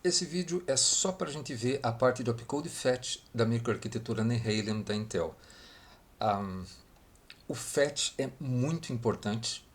Esse vídeo é só para a gente ver a parte de opcode fetch da microarquitetura Nehalem da Intel. O fetch é muito importante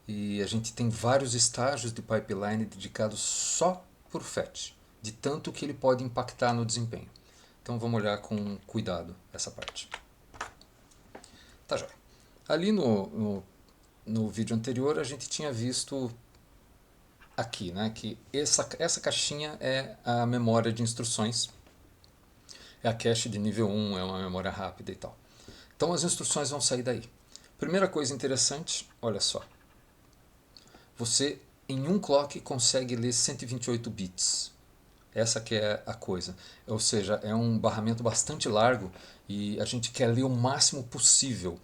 e a gente tem vários estágios de pipeline dedicados só por fetch, de tanto que ele pode impactar no desempenho. Então vamos olhar com cuidado essa parte. Tá joia. Ali no vídeo anterior a gente tinha visto aqui, né, que essa caixinha é a memória de instruções. É a cache de nível 1, é uma memória rápida e tal. Então as instruções vão sair daí. Primeira coisa interessante, olha só. Você em um clock consegue ler 128 bits. Essa que é a coisa. Ou seja, é um barramento bastante largo e a gente quer ler o máximo possível.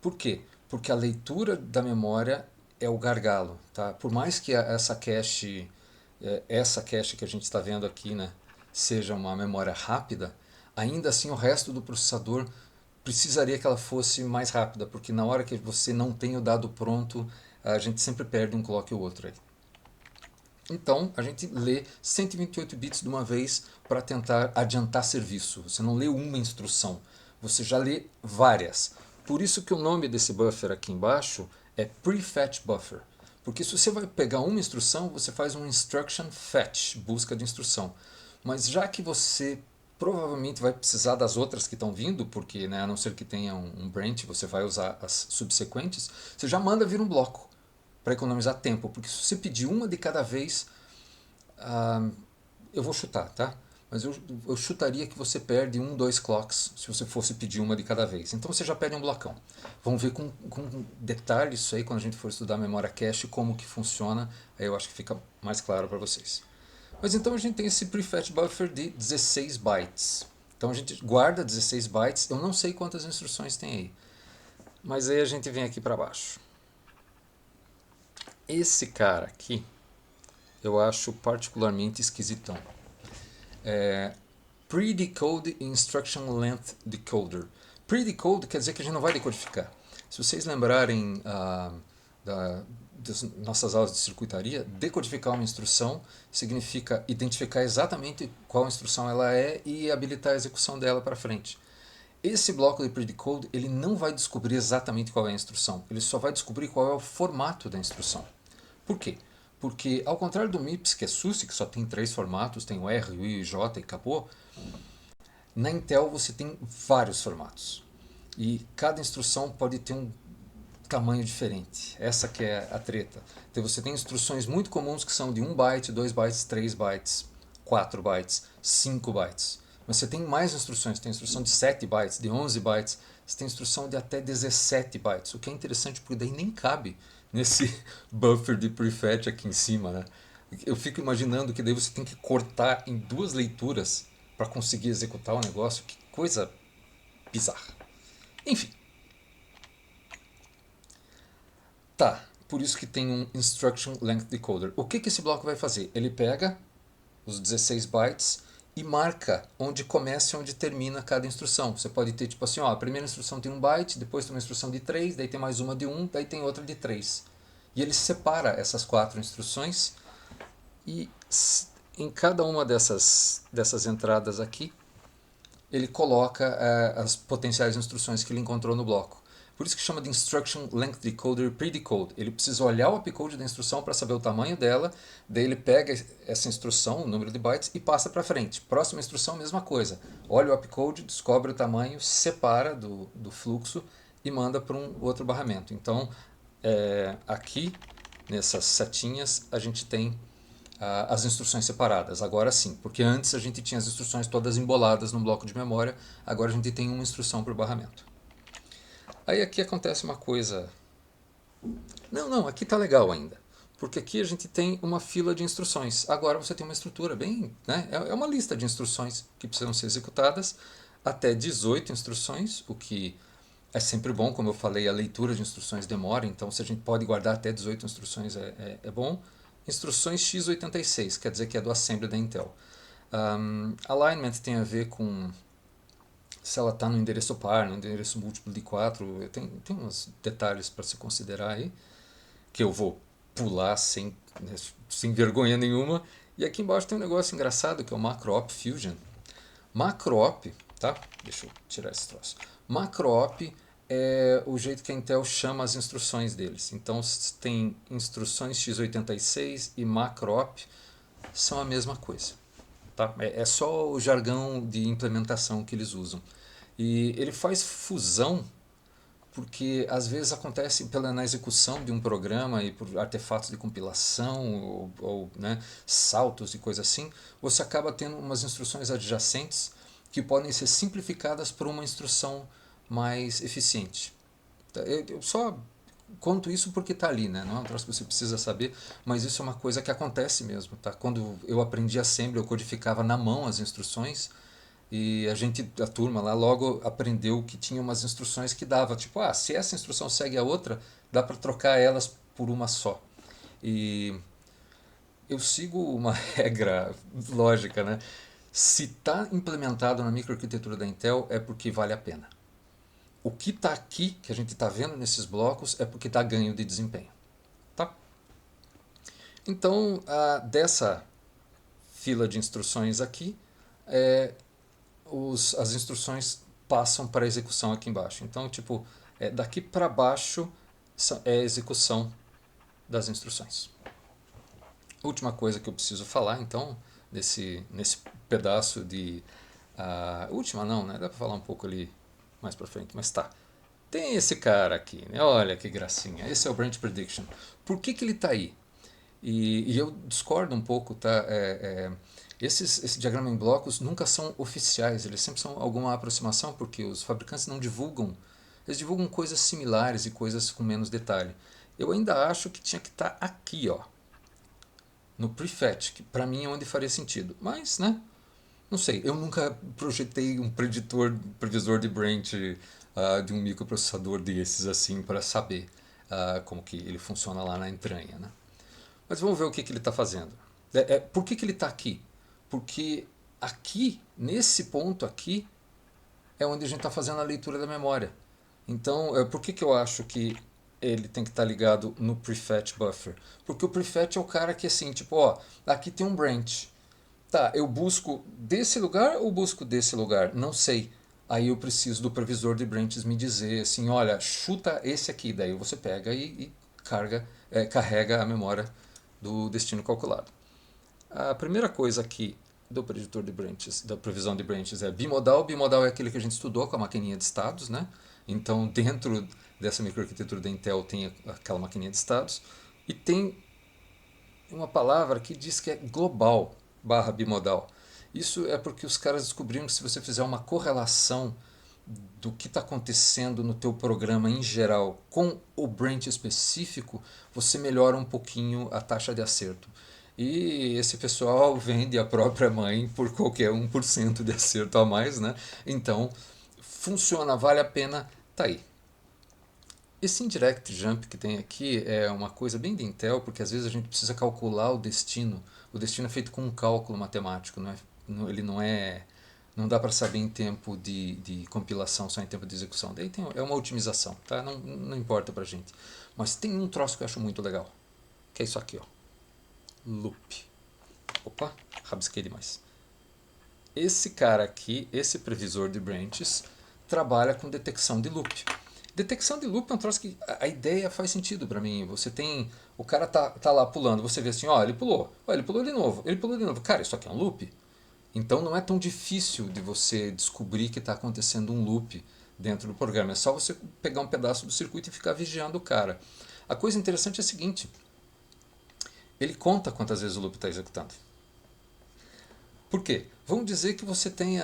Por quê? Porque a leitura da memória é o gargalo. Tá? Por mais que essa cache que a gente está vendo aqui, né, seja uma memória rápida, ainda assim o resto do processador precisaria que ela fosse mais rápida, porque na hora que você não tem o dado pronto, a gente sempre perde um clock ou outro aí. Então, a gente lê 128 bits de uma vez para tentar adiantar serviço. Você não lê uma instrução, você já lê várias. Por isso que o nome desse buffer aqui embaixo é Prefetch Buffer. Porque se você vai pegar uma instrução, você faz um Instruction Fetch, busca de instrução. Mas já que você provavelmente vai precisar das outras que estão vindo, porque né, a não ser que tenha um branch, você vai usar as subsequentes, você já manda vir um bloco para economizar tempo, porque se você pedir uma de cada vez, eu vou chutar, tá? Mas eu chutaria que você perde um, dois clocks se você fosse pedir uma de cada vez. Então você já perde um blocão. Vamos ver com detalhes isso aí quando a gente for estudar memória cache, como que funciona. Aí eu acho que fica mais claro para vocês. Mas então a gente tem esse prefetch buffer de 16 bytes. Então a gente guarda 16 bytes. Eu não sei quantas instruções tem aí. Mas aí a gente vem aqui para baixo. Esse cara aqui eu acho particularmente esquisitão. Pre-decode Instruction Length Decoder. Pre-decode quer dizer que a gente não vai decodificar. Se vocês lembrarem das nossas aulas de circuitaria, decodificar uma instrução significa identificar exatamente qual instrução ela é e habilitar a execução dela para frente. Esse bloco de predicode ele não vai descobrir exatamente qual é a instrução, ele só vai descobrir qual é o formato da instrução. Por quê? Porque ao contrário do MIPS, que é SUSE, que só tem três formatos, tem o R, o I e o J e acabou, na Intel você tem vários formatos. E cada instrução pode ter um tamanho diferente. Essa que é a treta. Então você tem instruções muito comuns que são de 1 byte, 2 bytes, 3 bytes, 4 bytes, 5 bytes. Mas você tem mais instruções, tem instrução de 7 bytes, de 11 bytes, você tem instrução de até 17 bytes, o que é interessante porque daí nem cabe nesse buffer de prefetch aqui em cima, né? Eu fico imaginando que daí você tem que cortar em duas leituras para conseguir executar o negócio, que coisa bizarra. Enfim, tá, por isso que tem um Instruction Length Decoder. O que esse bloco vai fazer? Ele pega os 16 bytes e marca onde começa e onde termina cada instrução. Você pode ter tipo assim, ó, a primeira instrução tem 1 byte, depois tem uma instrução de 3, daí tem mais uma de 1, daí tem outra de 3. E ele separa essas quatro instruções e em cada uma dessas entradas aqui, ele coloca as potenciais instruções que ele encontrou no bloco. Por isso que chama de Instruction Length Decoder Predecode. Ele precisa olhar o opcode da instrução para saber o tamanho dela, daí ele pega essa instrução, o número de bytes, e passa para frente. Próxima instrução, mesma coisa. Olha o opcode, descobre o tamanho, separa do fluxo e manda para um outro barramento. Então, aqui, nessas setinhas, a gente tem as instruções separadas. Agora sim, porque antes a gente tinha as instruções todas emboladas num bloco de memória, agora a gente tem uma instrução por barramento. Aí aqui acontece uma coisa. Não, aqui está legal ainda. Porque aqui a gente tem uma fila de instruções. Agora você tem uma estrutura bem. Né? É uma lista de instruções que precisam ser executadas. Até 18 instruções, o que é sempre bom, como eu falei, a leitura de instruções demora, então se a gente pode guardar até 18 instruções é bom. Instruções x86, quer dizer que é do assembly da Intel. Alignment tem a ver com se ela está no endereço par, no endereço múltiplo de 4, tem uns detalhes para se considerar aí, que eu vou pular sem vergonha nenhuma. E aqui embaixo tem um negócio engraçado que é o MacroOp Fusion. MacroOp, tá? Deixa eu tirar esse troço. MacroOp é o jeito que a Intel chama as instruções deles. Então tem instruções x86 e MacroOp são a mesma coisa. Tá? É só o jargão de implementação que eles usam. E ele faz fusão porque às vezes acontece na execução de um programa e por artefatos de compilação ou né, saltos e coisa assim, você acaba tendo umas instruções adjacentes que podem ser simplificadas por uma instrução mais eficiente. Eu só conto isso porque está ali, né? Não é um troço que você precisa saber, mas isso é uma coisa que acontece mesmo. Tá? Quando eu aprendi Assembly, eu codificava na mão as instruções e a turma lá logo aprendeu que tinha umas instruções que dava, tipo, se essa instrução segue a outra, dá para trocar elas por uma só. E eu sigo uma regra lógica, né? Se está implementado na microarquitetura da Intel é porque vale a pena. O que está aqui, que a gente está vendo nesses blocos, é porque dá ganho de desempenho. Tá? Então, dessa fila de instruções aqui, as instruções passam para a execução aqui embaixo. Então, tipo, daqui para baixo é a execução das instruções. Última coisa que eu preciso falar, então, nesse pedaço de... última não, né? Dá para falar um pouco ali mais para frente, mas tá. Tem esse cara aqui, né? Olha que gracinha. Esse é o Branch Prediction. Por que ele está aí? E eu discordo um pouco, tá? Esse diagrama em blocos nunca são oficiais, eles sempre são alguma aproximação, porque os fabricantes não divulgam, eles divulgam coisas similares e coisas com menos detalhe. Eu ainda acho que tinha que estar aqui, ó, no prefetch, que para mim é onde faria sentido. Mas, né? Não sei, eu nunca projetei um previsor de branch de um microprocessador desses assim para saber como que ele funciona lá na entranha, né? Mas vamos ver o que ele está fazendo. Por que ele está aqui? Porque aqui, nesse ponto aqui, é onde a gente está fazendo a leitura da memória. Então, por que eu acho que ele tem que estar ligado no prefetch buffer? Porque o prefetch é o cara que assim, tipo, ó, aqui tem um branch. Tá, eu busco desse lugar ou busco desse lugar? Não sei. Aí eu preciso do previsor de branches me dizer assim, olha, chuta esse aqui. Daí você pega e carrega a memória do destino calculado. A primeira coisa aqui do preditor de branches, da previsão de branches é bimodal. Bimodal é aquele que a gente estudou com a maquininha de estados, né? Então, dentro dessa microarquitetura da Intel tem aquela maquininha de estados e tem uma palavra que diz que é global barra bimodal. Isso é porque os caras descobriram que se você fizer uma correlação do que está acontecendo no teu programa em geral com o branch específico, você melhora um pouquinho a taxa de acerto. E esse pessoal vende a própria mãe por qualquer 1% de acerto a mais, né? Então, funciona, vale a pena, tá aí. Esse indirect jump que tem aqui é uma coisa bem de Intel, porque às vezes a gente precisa calcular o destino. O destino é feito com um cálculo matemático, ele não é, não dá para saber em tempo de compilação, só em tempo de execução. Daí é uma otimização, tá? Não importa pra gente. Mas tem um troço que eu acho muito legal, que é isso aqui, ó. Loop. Opa, rabisquei demais. Esse cara aqui, esse previsor de branches, trabalha com detecção de loop. Detecção de loop é um troço que a ideia faz sentido para mim. Você tem. O cara tá lá pulando, você vê assim, ó, ele pulou. Ó, ele pulou de novo, ele pulou de novo. Cara, isso aqui é um loop. Então não é tão difícil de você descobrir que está acontecendo um loop dentro do programa. É só você pegar um pedaço do circuito e ficar vigiando o cara. A coisa interessante é a seguinte: ele conta quantas vezes o loop está executando. Por quê? Vamos dizer que você tenha.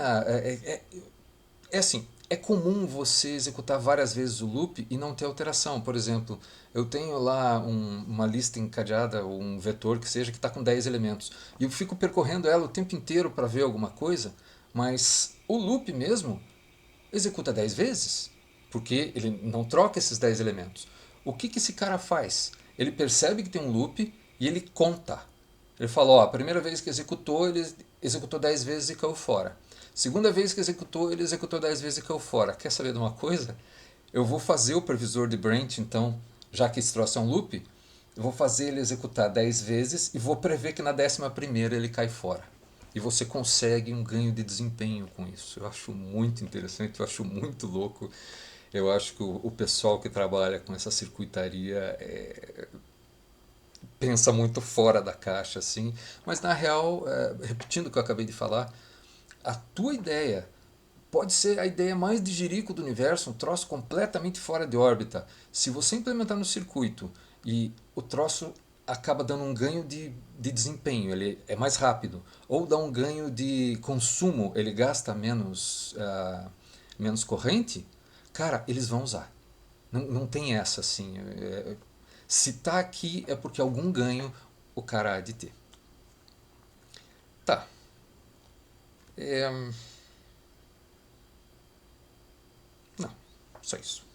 É assim, é comum você executar várias vezes o loop e não ter alteração. Por exemplo, eu tenho lá uma lista encadeada, ou um vetor que seja, que está com 10 elementos. E eu fico percorrendo ela o tempo inteiro para ver alguma coisa, mas o loop mesmo executa 10 vezes, porque ele não troca esses 10 elementos. O que esse cara faz? Ele percebe que tem um loop e ele conta. Ele fala, ó, a primeira vez que executou, ele executou 10 vezes e caiu fora. Segunda vez que executou, ele executou 10 vezes e caiu fora. Quer saber de uma coisa? Eu vou fazer o previsor de branch, então, já que esse troço é um loop, Eu vou fazer ele executar 10 vezes e vou prever que na 11ª ele cai fora. E você consegue um ganho de desempenho com isso. Eu acho muito interessante, eu acho muito louco. Eu acho que o pessoal que trabalha com essa circuitaria pensa muito fora da caixa, assim. Mas na real, repetindo o que eu acabei de falar, a tua ideia pode ser a ideia mais de jirico do universo, um troço completamente fora de órbita. Se você implementar no circuito e o troço acaba dando um ganho de desempenho, ele é mais rápido, ou dá um ganho de consumo, ele gasta menos corrente, cara, eles vão usar. Não tem essa assim. Se tá aqui é porque algum ganho o cara há de ter. Tá. É, não, só isso.